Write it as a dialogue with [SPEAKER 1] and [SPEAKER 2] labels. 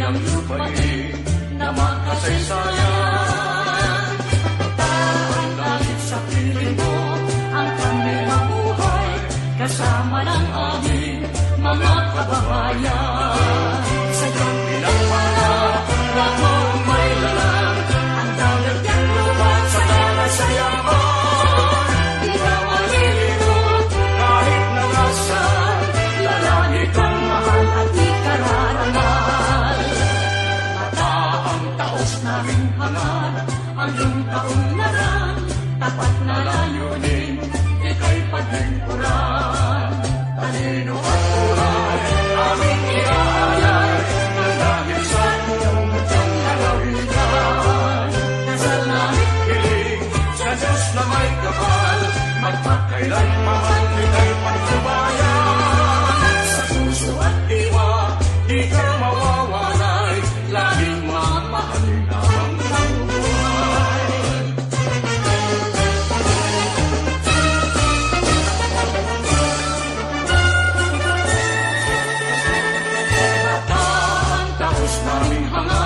[SPEAKER 1] ng lupain na makasaysayan. Tahan langit sa piling mo ang kami mabuhay kasama ng aming mga kababayan. Sa kabilang mga rakong may lalang ang dagat ng lupa sa kalasayaman. Di ka malilito kahit nangasan, lalaki kang mahal at di kararangal. Mataang taos naming hangat ang iyong kaunlaran, tapat na layunin, ika'y paglingkuran. Talino at buhay, aming iaalay, nang dahil sa iyong mutyang lalawigan. Dasal naming hiling sa Diyos na may kapal, magpakailanman ika'y pagtubayan. Sa puso at diwa, di ka mawawalay, laging mamahalin ang buhay. Naming hangat